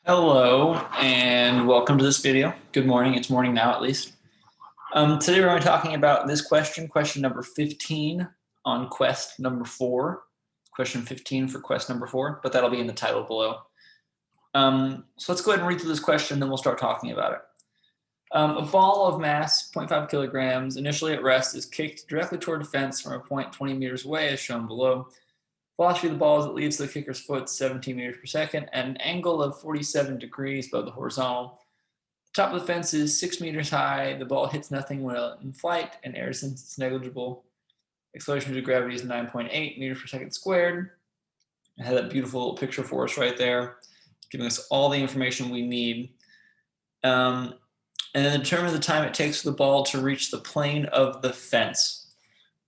Hello and welcome to this video. Good morning. It's morning now, at least. Today we're going to be talking about this question number 15 on quest number 4. Question 15 for quest number 4, but that'll be in the title below. So let's go ahead and read through this question, then we'll start talking about it. A ball of mass, 0.5 kilograms, initially at rest, is kicked directly toward a fence from a point 20 meters away, as shown below. Velocity of the ball as it leaves the kicker's foot 17 meters per second at an angle of 47 degrees above the horizontal. The top of the fence is 6 meters high. The ball hits nothing while in flight, and air since it's negligible. Acceleration due to gravity is 9.8 meters per second squared. I had that beautiful little picture for us right there, giving us all the information we need. And then determine the time it takes for the ball to reach the plane of the fence.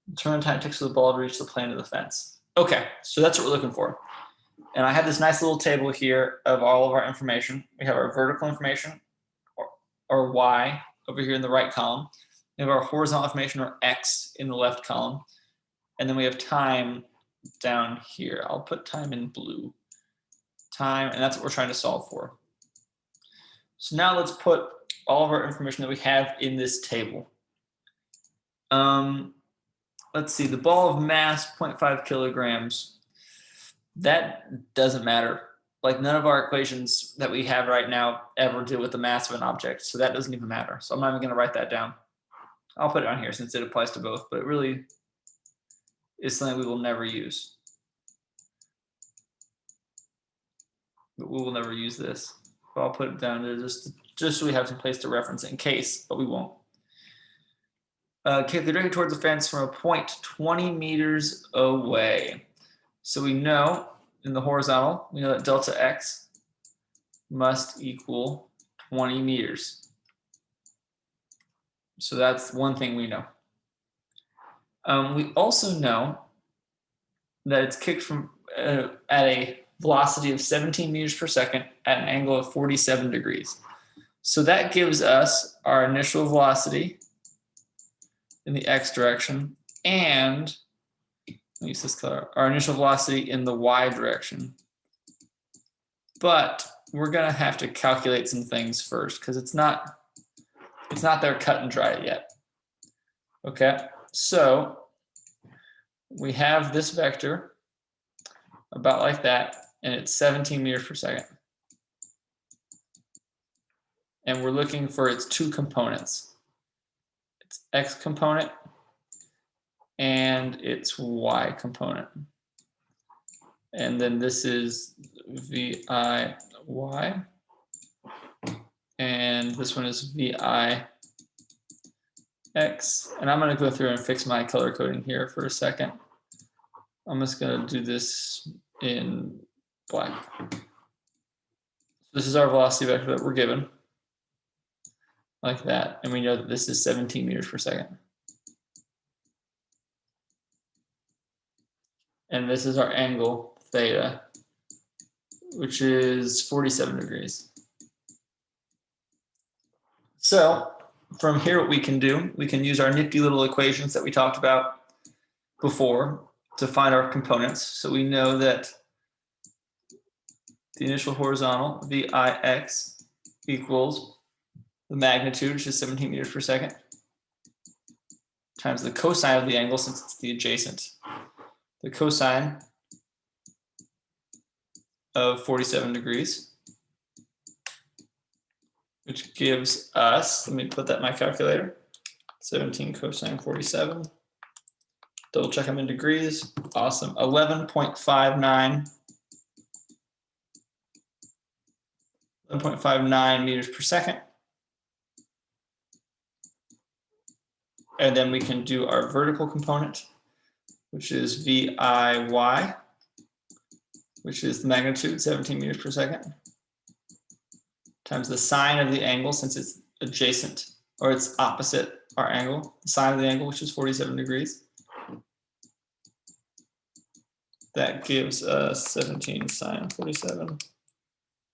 Determine the time it takes for the ball to reach the plane of the fence. Okay, so that's what we're looking for. And I have this nice little table here of all of our information. We have our vertical information, or Y, over here in the right column. We have our horizontal information, or X, in the left column. And then we have time down here. I'll put time in blue. Time, and that's what we're trying to solve for. So now let's put all of our information that we have in this table. Let's see, the ball of mass, 0.5 kilograms. That doesn't matter. Like, none of our equations that we have right now ever deal with the mass of an object, so that doesn't even matter. So I'm not even going to write that down. I'll put it on here since it applies to both, but it really is something we will never use. But we will never use this. But I'll put it down there just so we have some place to reference it in case, but we won't. Kick the directly towards the fence from a point 20 meters away. So we know in the horizontal, we know that delta x must equal 20 meters. So that's one thing we know. We also know that it's kicked from at a velocity of 17 meters per second at an angle of 47 degrees. So that gives us our initial velocity in the x direction, and let me use this color, our initial velocity in the y direction. But we're gonna have to calculate some things first because it's not there cut and dry yet. Okay, so we have this vector about like that, and it's 17 meters per second. And we're looking for its two components. Its x component and its y component. And then this is VIY. And this one is VIX. And I'm going to go through and fix my color coding here for a second. I'm just going to do this in black. This is our velocity vector that we're given. Like that. And we know that this is 17 meters per second. And this is our angle, theta, which is 47 degrees. So from here, what we can do, we can use our nifty little equations that we talked about before to find our components. So we know that the initial horizontal, VIX, equals the magnitude, which is 17 meters per second, times the cosine of the angle, since it's the adjacent. The cosine of 47 degrees, which gives us, let me put that in my calculator, 17 cosine 47. Double check them in degrees. Awesome. 11.59 meters per second. And then we can do our vertical component, which is VIY, which is the magnitude, 17 meters per second, times the sine of the angle, since it's adjacent, or it's opposite our angle, the sine of the angle, which is 47 degrees. That gives us 17 sine 47,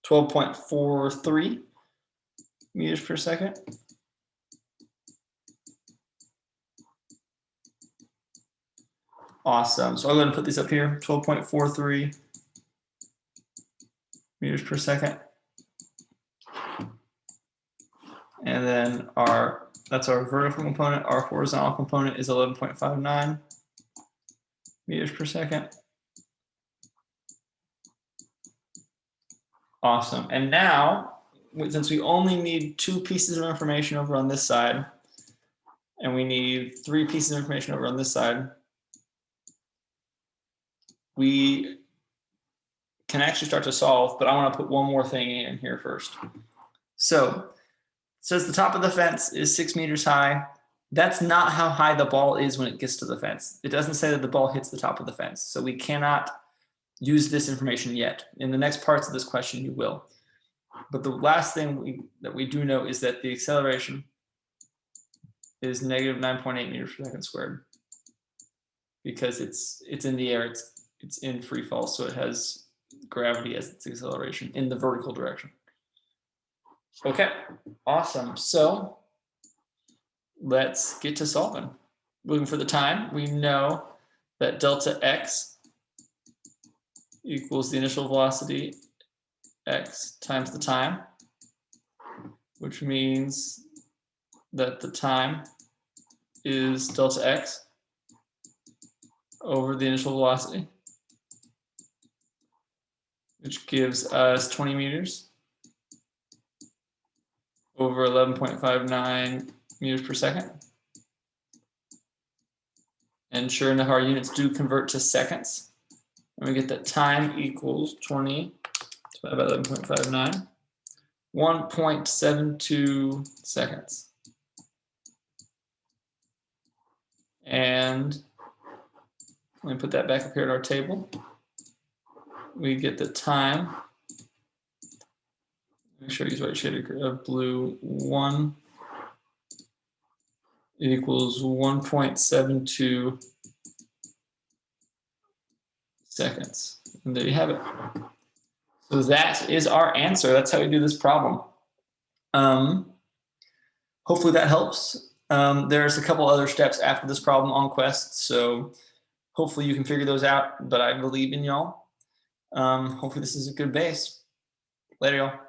12.43 meters per second. Awesome. So I'll go ahead and put these up here, 12.43 meters per second. And then that's our vertical component. Our horizontal component is 11.59 meters per second. Awesome. And now, since we only need 2 pieces of information over on this side, and we need 3 pieces of information over on this side, we can actually start to solve, but I want to put one more thing in here first. So it says the top of the fence is 6 meters high. That's not how high the ball is when it gets to the fence. It doesn't say that the ball hits the top of the fence. So we cannot use this information yet. In the next parts of this question, you will. But the last thing that we do know is that the acceleration is negative 9.8 meters per second squared, because it's in the air, it's in free fall, so it has gravity as its acceleration in the vertical direction. Okay, awesome. So let's get to solving. Looking for the time, we know that delta x equals the initial velocity x times the time, which means that the time is delta x over the initial velocity, which gives us 20 meters over 11.59 meters per second. And sure enough, our units do convert to seconds. And we get that time equals 20 divided by 11.59, 1.72 seconds. And let me put that back up here at our table. We get the time. Make sure I use white shade of blue. 1 equals 1.72 seconds. And there you have it. So that is our answer. That's how we do this problem. Hopefully that helps. There's a couple other steps after this problem on Quest, so hopefully you can figure those out, but I believe in y'all. Hopefully this is a good base. Later, y'all.